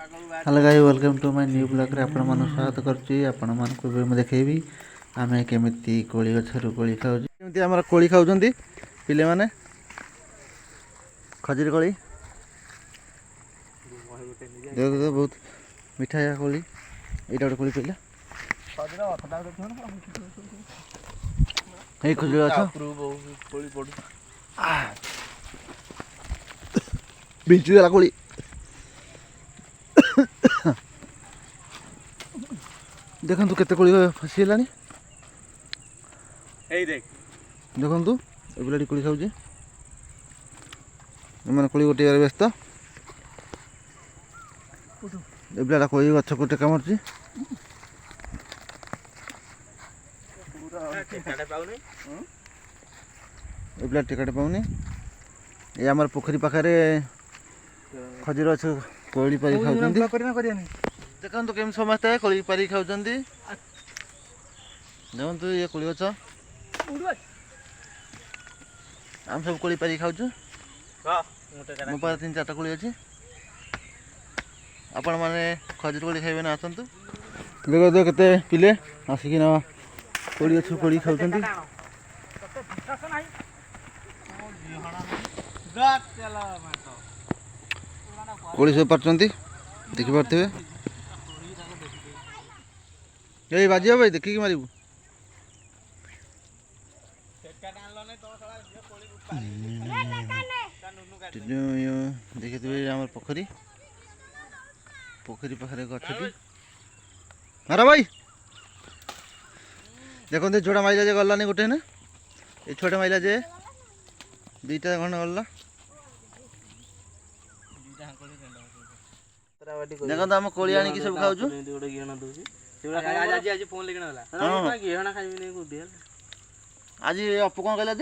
Hello guys welcome to my new blog रे आपण मन स्वागत करछि। आपण मन को भी देखेबी आमे केमिति कोली गछरु कोली खाउ केमिति हमर कोली खाउजंती पिले माने खजूर कोली देख दे बहुत मिठा या कोली एटा कोली पिले खजूर अथडा देखो ना ए खजूर अच्छा कोली पड़ बिचु वाला कोली देखु केते कोली फसीलानी देखु ए बिलाटी कोली खाऊे मैंने कोली गोटे व्यस्त ए बिलाटा कोई गछ को टेका मारछि ए बिला टेकाटे पाऊनी ये आमर पोखरी पाखे खजूर गछ कोली पारी खाउछन्ती देखु केम समस्ते कोली पारी खाउछन्ती देखु ये कोली गछ आम सब कोली पारी खाउछु मो पास 3-4 कोली अछि आपण माने खजूर कोली खाइबे ना आसंतु देखो तो केते पिले आसिकी ना कोली गछ कोली खाउछन्ती कोली सब पारछन्ती देखि पारथिबे ए बाजिया भाई देखि कि मारिबू देखिए आम पोखरी पोखरी पाखे गछटी अरे भाई देखते छोटा माइला जे गलानी गोटे ना ये छोटा माइला जे दुईटा खंड गला देखो आम कोली आनी सब खाऊ आज अपू कौन कहला